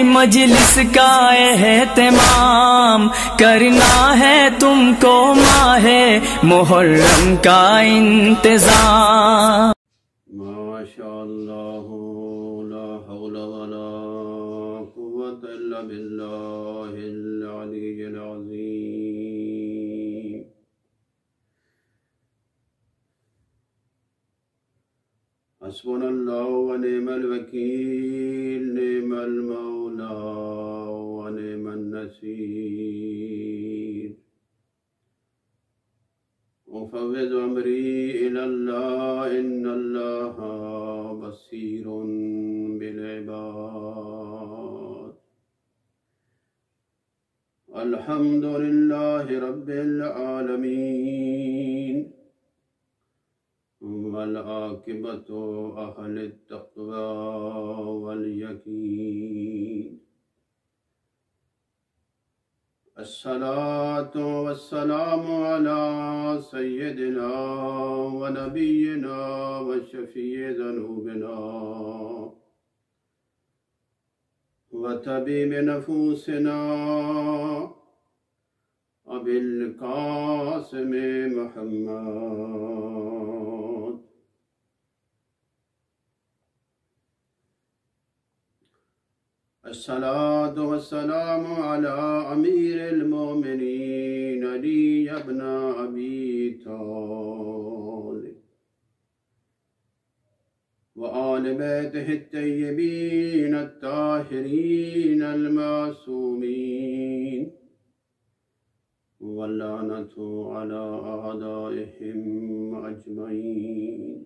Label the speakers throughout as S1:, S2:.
S1: मजलिस का एहतमाम करना है तुमको, माहे मुहर्रम का इंतजाम।
S2: माशाअल्लाह ला हौला वला कुव्वता इल्ला बिल्लाहिल अलिय्यिल अज़ीम। हस्बुनल्लाहु व निअमल वकील, निअमल मौला व निअमन नसीर। उफ़व्विज़ु अम्री इलल्लाह, इन्नल्लाहा बसीरुन बिल इबाद। अल्हम्दुलिल्लाहि रब्बिल आलमीन, वल आक़िबतु अहलित तक़वा वल यक़ीन। अस्सलातु वस्सलामु अला सय्यिदिना व नबिय्यिना व शफ़ीइ ज़ुनूबिना व तबीबि नफ़ूसिना अबिल क़ासिम मुहम्मद। अस्सलातु वस्सलामु अला अमीरिल मोमिनीन अली इब्न अबी तालिब व आल बैतिहि अत्तय्यबीन अत्ताहिरीन अल-मासूमीन वल्लानतु अला अअदाइहिम अजमईन।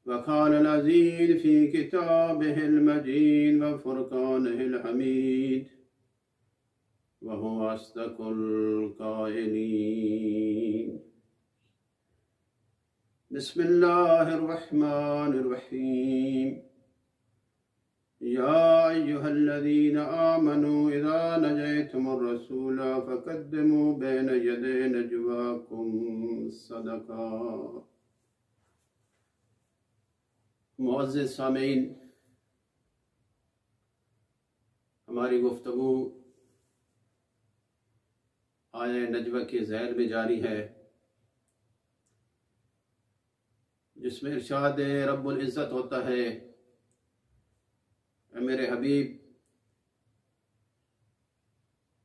S2: वक़ालल अज़ीज़ फ़ी किताबिहिल मजीद व फ़ुरक़ानिहिल हमीद व हुवा अस्दक़ुल क़ाइलीन। बिस्मिल्लाहिर रहमानिर रहीम। या अय्युहल्लज़ीना आमनू इज़ा नजयतुमुर रसूला फ़क़द्दिमू बैन यदै नजवाकुम सदक़ा। मुअज़्ज़िज़ सामीन, हमारी गुफ्तगू आया नजवा के ज़ैल में जारी है, जिसमें इरशाद रब्बुल इज़्ज़त होता है, मेरे हबीब,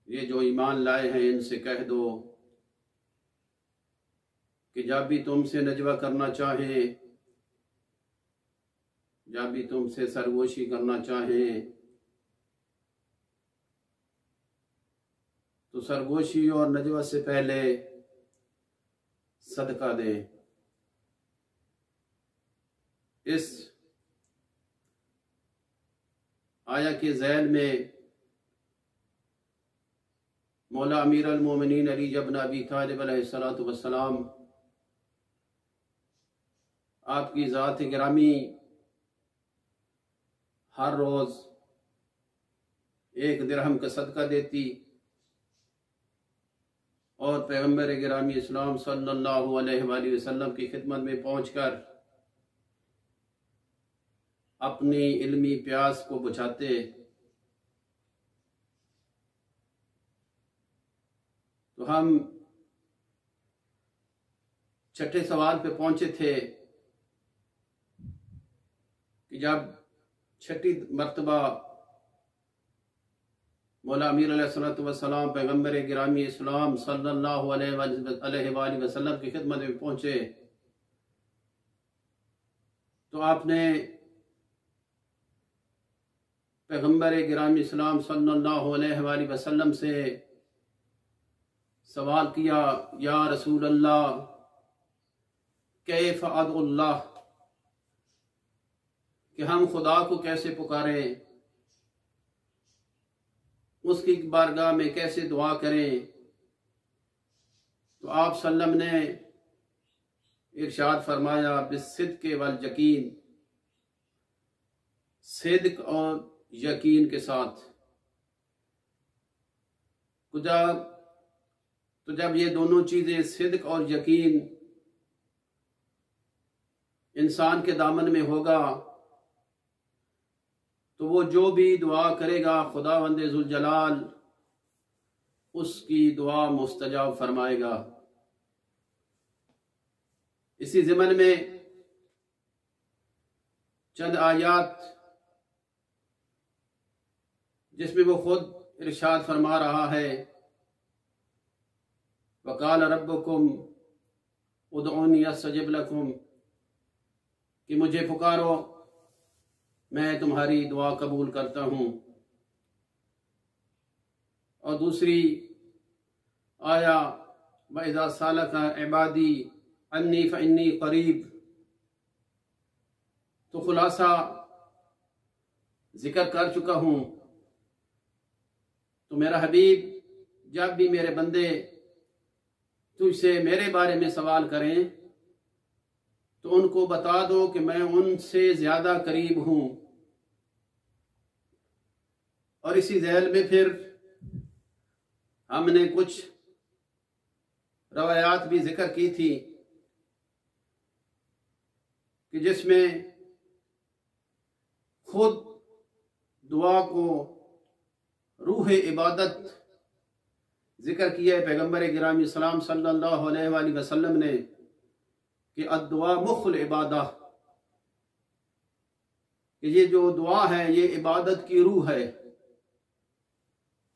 S2: ये जो ईमान लाए हैं इनसे कह दो कि जब भी तुमसे नजवा करना चाहें, जब भी तुमसे सरगोशी करना चाहें, तो सरगोशी और नजवा से पहले सदका दें। इस आया के ज़ैल में मौला अमीर अल मोमिनीन अली इब्न अबी तालिब अलैहिस्सलातु वस्सलाम आपकी ज़ात गिरामी हर रोज़ 1 दिरहम का सदका देती और पैगम्बर गिरामी इस्लाम सल्लल्लाहु अलैहि वसल्लम की खिदमत में पहुंचकर अपनी इल्मी प्यास को बुझाते। तो हम 6ठे सवाल पे पहुंचे थे कि जब 6ठी मर्तबा मौला अमीर अलैहिस्सलातु वस्सलाम पैगम्बर गिरामी इस्लाम सल्लल्लाहु अलैहि वसल्लम की खिदमत में पहुंचे, तो आपने पैगम्बर गिरामी इस्लाम सल्लल्लाहु अलैहि वसल्लम से सवाल किया, या रसूल अल्लाह कैफ़ अदउल्लाह, कि हम खुदा को कैसे पुकारें, उसकी बारगाह में कैसे दुआ करें। तो आप सल्लम ने इरशाद फरमाया, बिस्सिद्क़ वल यकीन, सिद्क और यकीन के साथ। तो जब ये दोनों चीजें सिद्क और यकीन इंसान के दामन में होगा तो वो जो भी दुआ करेगा खुदावंद ज़ुल जलाल उसकी दुआ मुस्तजाब फरमाएगा। इसी ज़िमन में चंद आयात जिसमें वो खुद इरशाद फरमा रहा है, वक़ाल रब्बुकुम उदऊनी अस्तजिब लकुम, कि मुझे पुकारो मैं तुम्हारी दुआ कबूल करता हूँ। और दूसरी आया व इज़ा सालका इबादी अन्नी फ़इन्नी क़रीब, तो खुलासा जिक्र कर चुका हूँ। तो मेरा हबीब, जब भी मेरे बंदे तुझसे मेरे बारे में सवाल करें तो उनको बता दो कि मैं उनसे ज्यादा करीब हूं। और इसी ज़ैल में फिर हमने कुछ रवायात भी जिक्र की थी कि जिसमें खुद दुआ को रूह इबादत जिक्र किया है पैगंबर गिरामी सलाम सल्लल्लाहु अलैहि वसल्लम ने कि अद्दुआ मुखल इबादा, कि ये जो दुआ है ये इबादत की रूह है।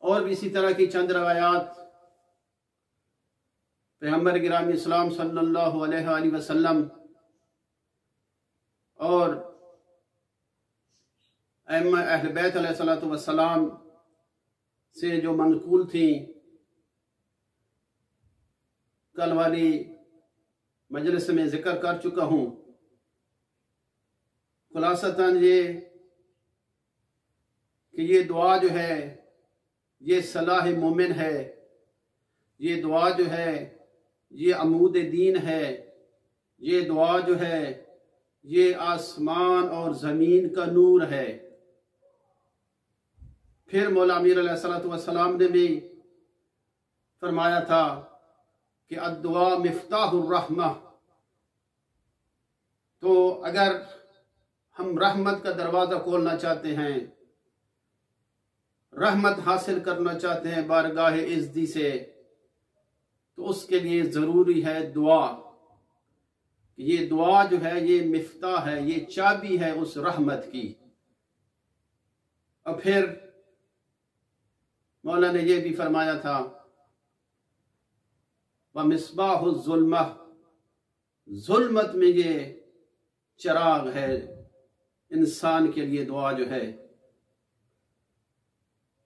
S2: और भी इसी तरह की चंद रवायात पैगंबर गिरामी सलाम सल्लल्लाहु अलैहि वसल्लम और अहले बैत अलैहिस्सलातु वस्सलाम से जो मनकूल थी, कल वाली मजलिस में जिक्र कर चुका हूं। खुलासतन ये कि ये दुआ जो है ये सलाह मोमिन है, ये दुआ जो है ये अमूद दीन है, ये दुआ जो है ये आसमान और ज़मीन का नूर है। फिर मौला अमीर अलैहिस्सलातु वस्सलाम ने भी फरमाया था कि अद्दुआ मिफ्ताहुर रहमा, तो अगर हम रहमत का दरवाज़ा खोलना चाहते हैं, रहमत हासिल करना चाहते हैं बारगाह इज़्ज़ी से, तो उसके लिए ज़रूरी है दुआ। ये दुआ जो है ये मिफ्ताह है, ये चाबी है उस रहमत की। और फिर मौला ने यह भी फरमाया था व मिस्बाहु ज़ुल्मा, जुल्मत में ये चिराग है इंसान के लिए दुआ जो है।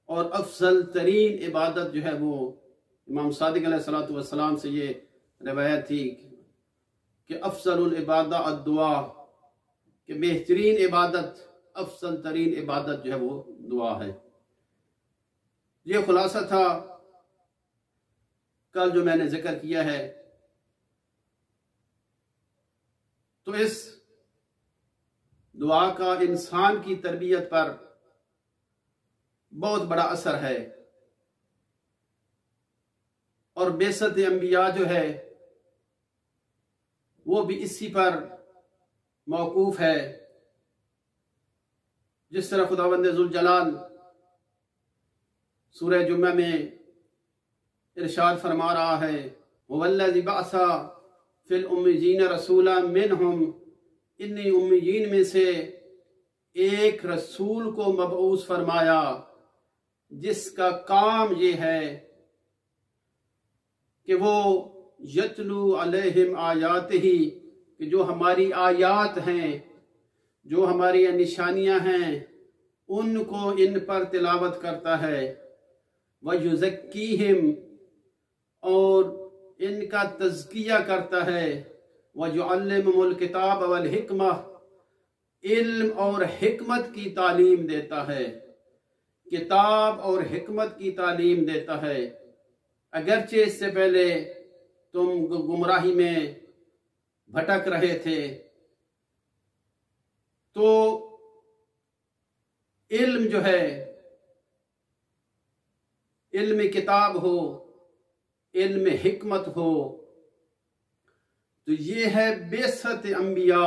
S2: और अफजल तरीन इबादत जो है वो इमाम सादिक अलैहिस्सलातु वस्सलाम से ये रिवायत थी कि अफजलुल इबादा अद्दुआ, कि बेहतरीन इबादत, अफजल तरीन इबादत जो है वो दुआ है। ये खुलासा था कल जो मैंने जिक्र किया है। तो इस दुआ का इंसान की तरबियत पर बहुत बड़ा असर है। और बेसत अंबिया जो है वो भी इसी पर मौकूफ है। जिस तरह खुदावंद ज़ुल जलाल सूरह जुम्मा में इरशाद फरमा रहा है, वल्लज़ी बअसा फिल उम्मियीन रसूला मिनहुम, इन्नी उम्मियीन में से एक रसूल को मबऊस फरमाया जिसका काम ये है कि वो यतलू अलैहिम आयातिही, कि जो हमारी आयात हैं, जो हमारी निशानियां हैं, उनको इन पर तिलावत करता है। व युज़क्कीहिम, और इनका तज़किया करता है। व युअल्लिमुहुल किताब वल हिकमा, इल्म और हिकमत की तालीम देता है, किताब और हिकमत की तालीम देता है। अगरचे इससे पहले तुम गुमराही में भटक रहे थे। तो इल्म जो है, इल्म किताब हो, इल्म हिकमत हो, तो ये है बेसत अंबिया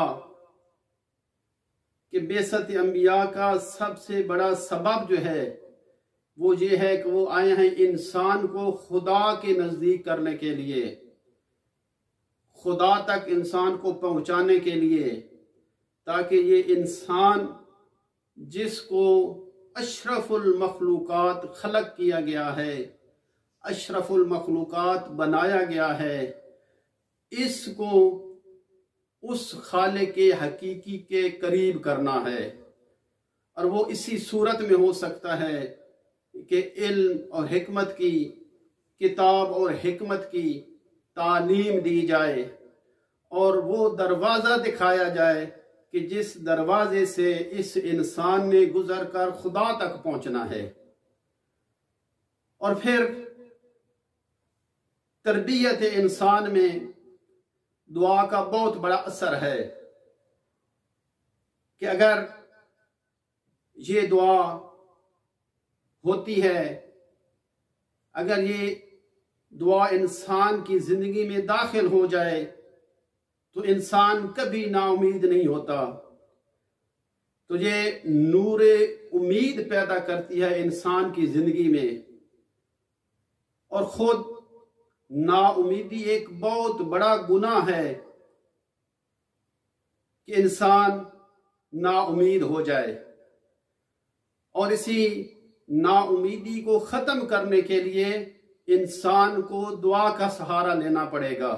S2: कि बेसत अंबिया का सबसे बड़ा सबब जो है वो ये है कि वो आए हैं इंसान को खुदा के नजदीक करने के लिए, खुदा तक इंसान को पहुंचाने के लिए, ताकि ये इंसान जिसको अशरफुल मखलूकात खलक किया गया है, अशरफुल मखलूकात बनाया गया है, इसको उस खालिक के हकीकी के करीब करना है। और वो इसी सूरत में हो सकता है कि इल्म और हिकमत की, किताब और हिकमत की तालीम दी जाए और वो दरवाज़ा दिखाया जाए कि जिस दरवाजे से इस इंसान ने गुजर कर खुदा तक पहुंचना है। और फिर तरबियत इंसान में दुआ का बहुत बड़ा असर है कि अगर ये दुआ होती है, अगर ये दुआ इंसान की जिंदगी में दाखिल हो जाए तो इंसान कभी नाउमीद नहीं होता। तो ये नूरे उम्मीद पैदा करती है इंसान की जिंदगी में। और खुद नाउमीदी एक बहुत बड़ा गुनाह है कि इंसान नाउमीद हो जाए, और इसी नाउमीदी को खत्म करने के लिए इंसान को दुआ का सहारा लेना पड़ेगा।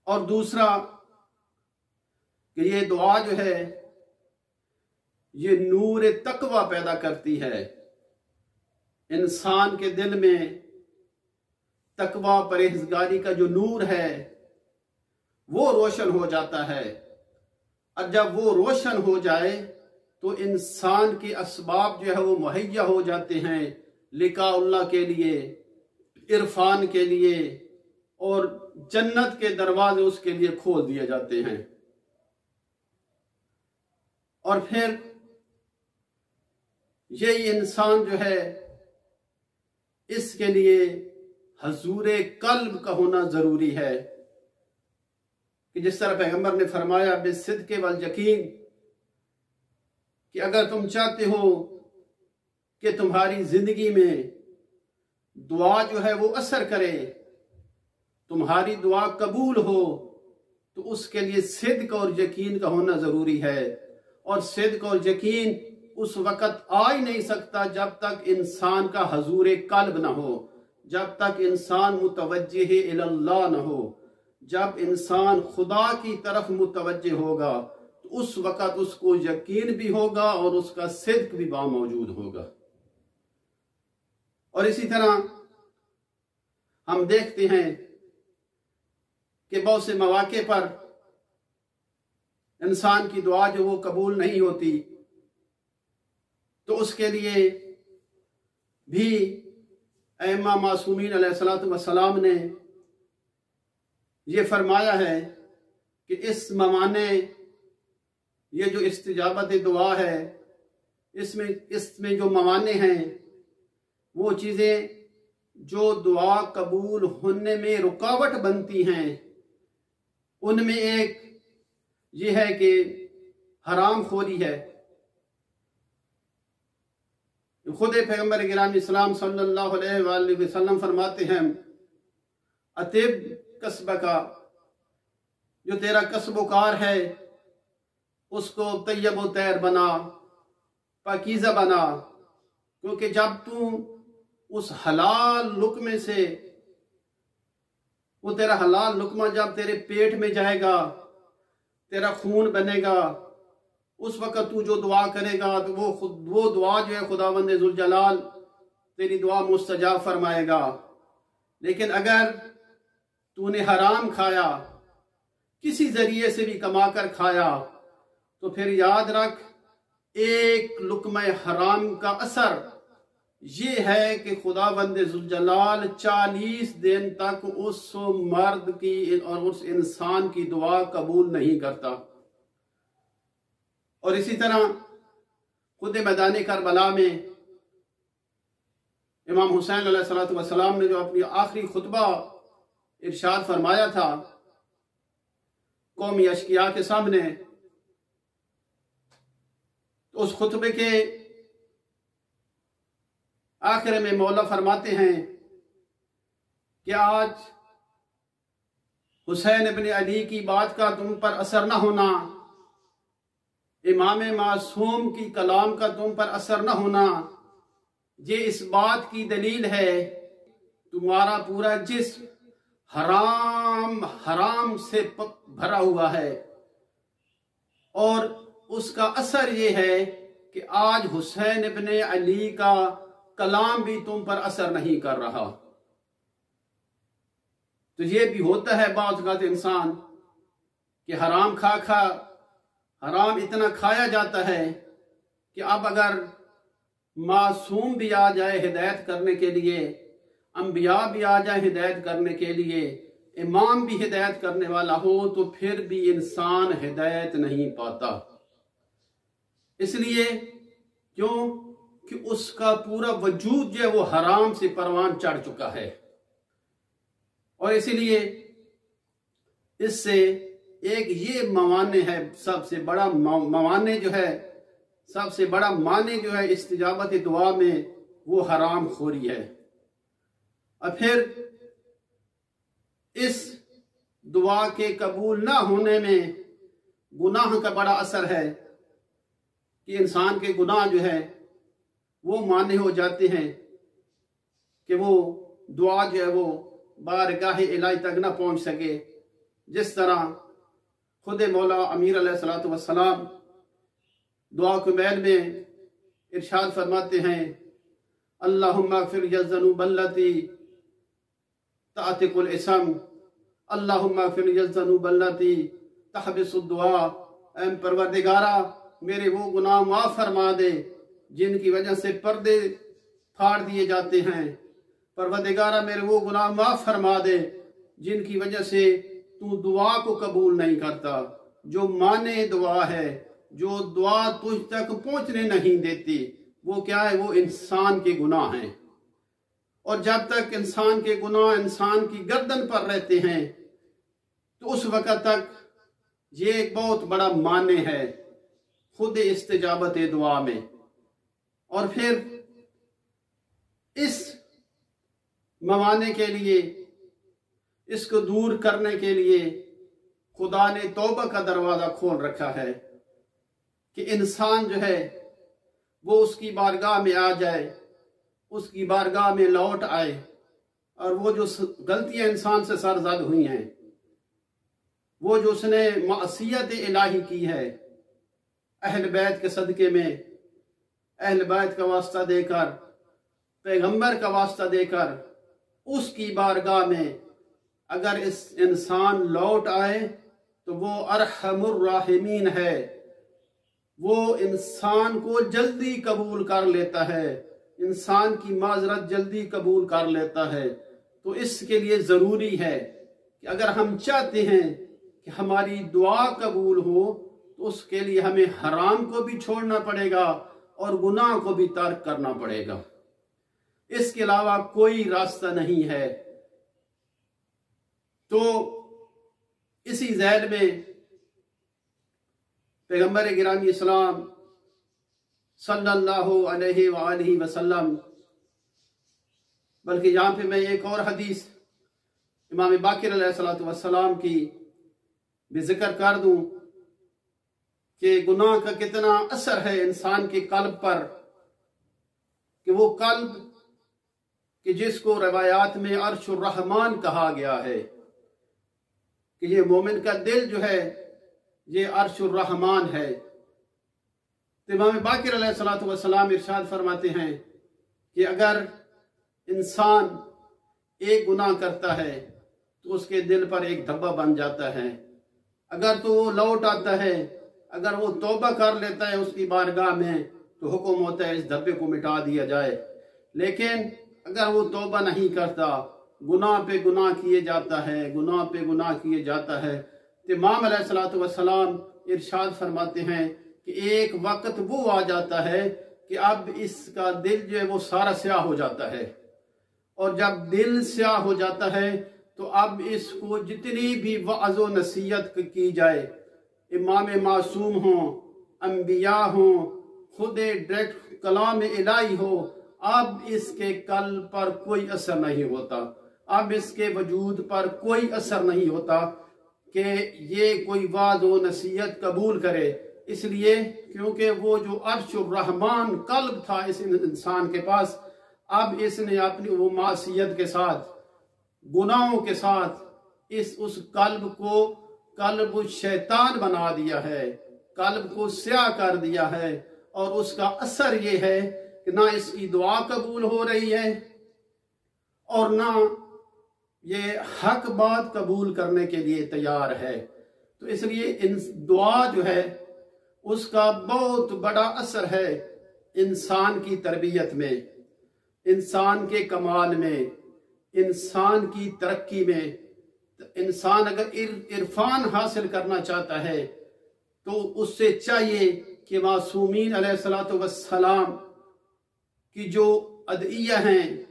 S2: और दूसरा कि ये दुआ जो है ये नूर तकवा पैदा करती है। इंसान के दिल में तकवा परहेजगारी का जो नूर है वो रोशन हो जाता है, और जब वो रोशन हो जाए तो इंसान के असबाब जो है वो मुहैया हो जाते हैं लिकाउल्लाह के लिए, इरफान के लिए, और जन्नत के दरवाजे उसके लिए खोल दिए जाते हैं। और फिर यही इंसान जो है इसके लिए हजूरे कल्ब का होना जरूरी है कि जिस तरह पैगंबर ने फरमाया बिस्सिद्क़ वल यकीन, कि अगर तुम चाहते हो कि तुम्हारी जिंदगी में दुआ जो है वो असर करे, तुम्हारी दुआ कबूल हो, तो उसके लिए सिद्क और यकीन का होना जरूरी है। और सिद्क और यकीन उस वक़्त आ ही नहीं सकता जब तक इंसान का हजूर कल्ब ना हो, जब तक इंसान मुतवज्जिह इलल्लाह न हो। जब इंसान खुदा की तरफ मुतवज्जिह होगा तो उस वक़्त उसको यकीन भी होगा और उसका सिद्क भी बामौजूद होगा। और इसी तरह हम देखते हैं कि बहुत से मौके पर इंसान की दुआ जो वो कबूल नहीं होती, तो उसके लिए भी अइम्मा मासूमीन अलैहिस्सलातु वस्सलाम ने ये फरमाया है कि इस ममाने ये जो इस्तिजाबत दुआ है इसमें जो ममाने हैं वो चीज़ें जो दुआ कबूल होने में रुकावट बनती हैं, उनमें एक ये है कि हराम खोरी है। खुद पैगंबर गिरामी इस्लाम सल्लल्लाहु अलैहि वसल्लम फरमाते हैं अतिब कसब का, जो तेरा कसबोकार है उसको तैयब व तैर बना, पाकीज़ा बना, क्योंकि जब तू उस हलाल लुकमे से, वो तेरा हलाल लुकमा जब तेरे पेट में जाएगा, तेरा खून बनेगा, उस वक़्त तू जो दुआ करेगा तो वो दुआ जो है खुदावंद ज़ुल जलाल तेरी दुआ मुस्तजाब फरमाएगा। लेकिन अगर तूने हराम खाया, किसी जरिए से भी कमा कर खाया, तो फिर याद रख एक लुकमा हराम का असर ये है कि खुदावंद ज़ुल जलाल 40 दिन तक उस मर्द की और उस इंसान की दुआ कबूल नहीं करता। और इसी तरह खुद मैदान करबला में इमाम हुसैन अलैहिस्सलातु वस्सलाम ने जो अपनी आखिरी खुतबा इरशाद फरमाया था कौमी अशकिया के सामने, उस खुतबे के आखिर में मौला फरमाते हैं कि आज हुसैन इब्न अली की बात का तुम पर असर न होना, इमाम मासूम की कलाम का तुम पर असर न होना, ये इस बात की दलील है तुम्हारा पूरा जिस्म हराम से भरा हुआ है, और उसका असर ये है कि आज हुसैन इब्न अली का कलाम भी तुम पर असर नहीं कर रहा। तो ये भी होता है बात का इंसान कि हराम खा हराम इतना खाया जाता है कि अब अगर मासूम भी आ जाए हिदायत करने के लिए, अंबिया भी आ जाए हिदायत करने के लिए, इमाम भी हिदायत करने वाला हो, तो फिर भी इंसान हिदायत नहीं पाता। इसलिए क्यों कि उसका पूरा वजूद जो है वो हराम से परवान चढ़ चुका है। और इसलिए इससे एक ये मवाने है, सबसे बड़ा मवाने जो है, सबसे बड़ा माने जो है इस्तिजाबत दुआ में, वो हराम खोरी है। और फिर इस दुआ के कबूल ना होने में गुनाह का बड़ा असर है कि इंसान के गुनाह जो है वो माने हो जाते हैं कि वो दुआ जो है वो बारगाह इलाही तक ना पहुंच सके। जिस तरह खुद मौला अमीर अलैहिस्सलातु वस्सलाम दुआ के मैल में इरशाद फरमाते हैं, अल्लाहुम्मा अग़फ़िर यज़्ज़ुनुबल्लती तातिकुल इसम, अल्लाहुम्मा अग़फ़िर यज़्ज़ुनुबल्लती तहबिसुद्दुआ। ऐ परवरदिगारा मेरे वो गुनाह माफ़ फरमा दे जिनकी वजह से पर्दे फाड़ दिए जाते हैं। परवरदिगारा मेरे वो गुनाह माफ़ फरमा दे जिनकी वजह से तू दुआ को कबूल नहीं करता। जो माने दुआ है, जो दुआ तुझ तक पहुंचने नहीं देती, वो क्या है? वो इंसान के गुनाह हैं। और जब तक इंसान के गुनाह इंसान की गर्दन पर रहते हैं तो उस वक़्त तक ये एक बहुत बड़ा माने है खुद इस्तिजाबत दुआ में। और फिर इस मवाने के लिए, इसको दूर करने के लिए खुदा ने तौबा का दरवाजा खोल रखा है कि इंसान जो है वो उसकी बारगाह में आ जाए, उसकी बारगाह में लौट आए, और वो जो गलतियां इंसान से सरजद हुई हैं, वो जो उसने मासियत इलाही की है, अहल बैत के सदके में अहल बैत का वास्ता देकर, पैगंबर का वास्ता देकर, उसकी बारगाह में अगर इस इंसान लौट आए तो वो अरहमुर राहिमीन है, वो इंसान को जल्दी कबूल कर लेता है, इंसान की माजरत जल्दी कबूल कर लेता है। तो इसके लिए ज़रूरी है कि अगर हम चाहते हैं कि हमारी दुआ कबूल हो तो उसके लिए हमें हराम को भी छोड़ना पड़ेगा और गुनाह को भी तर्क करना पड़ेगा। इसके अलावा कोई रास्ता नहीं है। तो इसी ज़ैल में पैगंबर गिरामी इस्लाम सल्लल्लाहु अलैहि वसल्लम, बल्कि यहाँ पे मैं एक और हदीस इमाम बाकिर अलैहिस्सलातु वस्सलाम की भी जिक्र कर दूं कि गुनाह का कितना असर है इंसान के कल्ब पर, कि वो कल्ब कि जिसको रवायात में अर्शुर रहमान कहा गया है, कि ये मोमिन का दिल जो है ये अर्शुर रहमान है। तो इमाम बाकिर अलैहिस्सलातु वस्सलाम इरशाद फरमाते हैं कि अगर इंसान एक गुनाह करता है तो उसके दिल पर एक धब्बा बन जाता है। अगर तो वो लौट आता है, अगर वो तौबा कर लेता है उसकी बारगाह में, तो हुक्म होता है इस धब्बे को मिटा दिया जाए। लेकिन अगर वो तौबा नहीं करता, गुनाह पे गुनाह किए जाता है, गुनाह पे गुनाह किए जाता है, तो इमाम अलैहिस्सलातु वस्सलाम इरशाद फरमाते हैं कि एक वक्त वो आ जाता है कि अब इसका दिल जो है वो सारा स्याह हो जाता है। और जब दिल स्याह हो जाता है तो अब इसको जितनी भी वअज़ व नसीहत की जाए, इमाम मासूम हों, अंबिया हों, खुद डायरेक्ट कलाम इलाही हो, अब इसके कल्ब पर कोई असर नहीं होता, अब इसके वजूद पर कोई असर नहीं होता कि ये कोई वाद व नसीहत कबूल करे। इसलिए क्योंकि वो जो अर्शुर रहमान कल्ब था इस इंसान के पास, अब इसने अपनी वो मासियत के साथ, गुनाहों के साथ उस कल्ब को कल्ब शैतान बना दिया है, कल्ब को स्याह कर दिया है। और उसका असर ये है कि ना इसकी दुआ कबूल हो रही है और ना ये हक बात कबूल करने के लिए तैयार है। तो इसलिए इन दुआ जो है उसका बहुत बड़ा असर है इंसान की तरबियत में, इंसान के कमाल में, इंसान की तरक्की में। इंसान अगर इरफान हासिल करना चाहता है तो उससे चाहिए कि मासूमीन अलैहिस्सलातु वस्सलाम की जो अदइया हैं,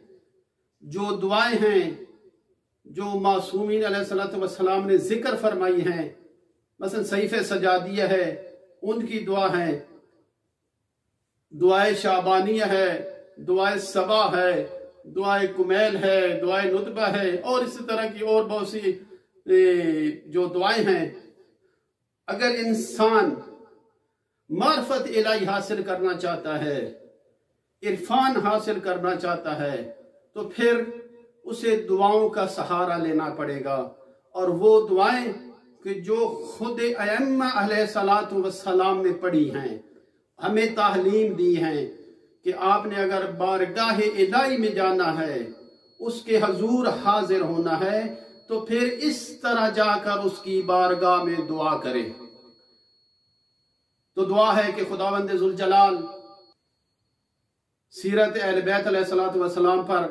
S2: जो दुआएं हैं, जो मासूमीन अलैहिस्सलातु वस्सलाम ने जिक्र फरमाई हैं, मसलन सहीफ़े सजादिया है, उनकी दुआ है, दुआए शाबानिया है, दुआए सबा है, दुआए कुमैल है, दुआए नुतबा है और इसी तरह की और बहुत सी जो दुआएं हैं। अगर इंसान मार्फत इलाही हासिल करना चाहता है, इरफान हासिल करना चाहता है, तो फिर उसे दुआओं का सहारा लेना पड़ेगा। और वो दुआएं कि जो खुद अइम्मा अलैहिस्सलातु वस्सलाम ने पढ़ी हैं, हमें तालीम दी हैं कि आपने अगर बारगाह इलाही में जाना है, उसके हजूर हाजिर होना है, तो फिर इस तरह जाकर उसकी बारगाह में दुआ करें। तो दुआ है कि खुदावंद जुल जलाल सीरत अहले बैत अलैहिस्सलातु वस्सलाम पर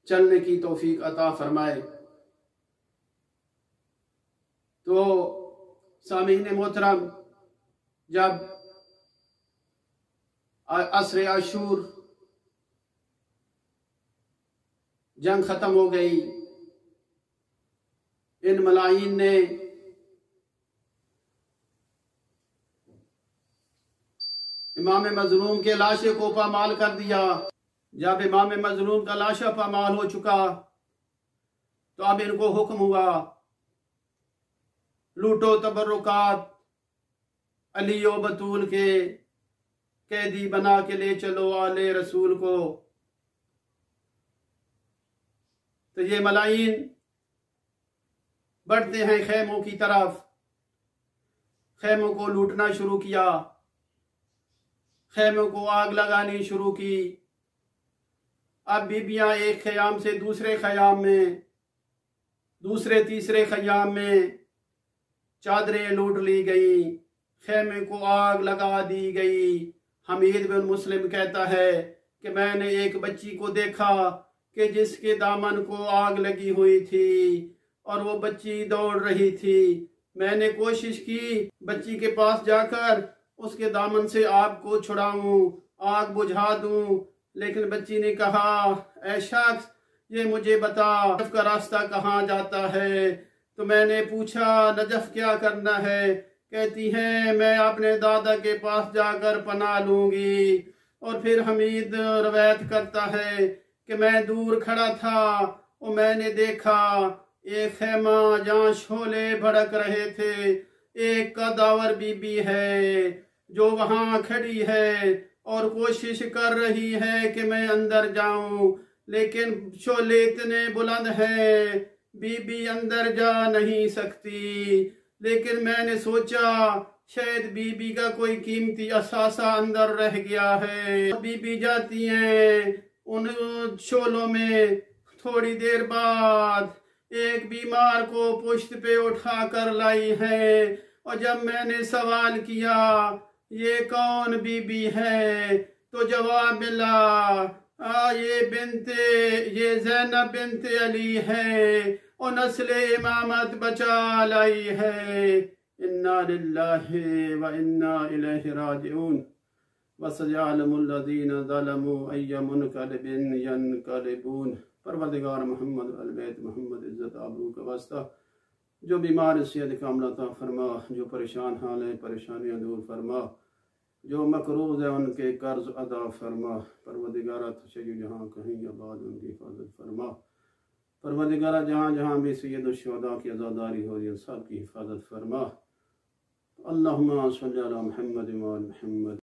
S2: चलने की तौफीक अता फरमाए। तो सामीन मोहतरम, जब असर आशूर जंग खत्म हो गई, इन मलाइन ने इमाम मजलूम के लाशे को पामाल कर दिया। जब इमाम मजलूम का लाशा पामाल हो चुका तो अब इनको हुक्म हुआ, लूटो तबरुकात, अली और बतूल के कैदी बना के ले चलो आले रसूल को। तो ये मलाइन बढ़ते हैं खेमों की तरफ, खेमों को लूटना शुरू किया, खेमों को आग लगानी शुरू की। अब बीबियां एक ख़याम से दूसरे ख़याम में, दूसरे तीसरे ख़याम में चादरें लूट ली गई, खेमे को आग लगा दी गई। हमीद बिन मुस्लिम कहता है कि मैंने एक बच्ची को देखा कि जिसके दामन को आग लगी हुई थी और वो बच्ची दौड़ रही थी। मैंने कोशिश की बच्ची के पास जाकर उसके दामन से आग को छुड़ाऊं, आग बुझा दूं, लेकिन बच्ची ने कहा, ऐ शख्स ये मुझे बता नजफ का रास्ता कहाँ जाता है। तो मैंने पूछा नजफ क्या करना है? कहती है मैं अपने दादा के पास जाकर पनाह लूंगी। और फिर हमीद रवायत करता है कि मैं दूर खड़ा था और मैंने देखा एक खेमा जहाँ शोले भड़क रहे थे, एक कदावर बीबी है जो वहां खड़ी है और कोशिश कर रही है कि मैं अंदर जाऊं, लेकिन शोले इतने बुलंद हैं बीबी अंदर जा नहीं सकती। लेकिन मैंने सोचा शायद बीबी का कोई कीमती असासा अंदर रह गया है। बीबी जाती हैं उन शोलों में। थोड़ी देर बाद एक बीमार को पुश्त पे उठा कर लाई है और जब मैंने सवाल किया ये कौन बीबी है तो जवाब मिला ये ज़ैनब बिन्ते अली है और नस्ले इमामत बचा लाई है। इन्ना लिल्लाहि व इन्ना इलैहि राजिऊन। वसयअलमुल्लज़ीना ज़लमू अय्य मुनक़लिबिन यनक़लिबून। परवरदिगार मोहम्मद अल बैत मोहम्मद इज़्ज़त आबरू का वास्ता, जो बीमार सेहत कामला अता फरमा, जो परेशान हाल है परेशानियां दूर फरमा। जो मकरूज है उनके कर्ज अदा फरमा। परवरदिगारा तशय्युद जहाँ कहीं आबाद उनकी हिफाजत फरमा। परवरदिगारा जहाँ जहाँ भी सय्यद शुहदा की आज़ादारी हो रही है सब की हिफाजत फरमा। अल्लाहुम्मा सल्ली अला मुहम्मद व आलि मुहम्मद।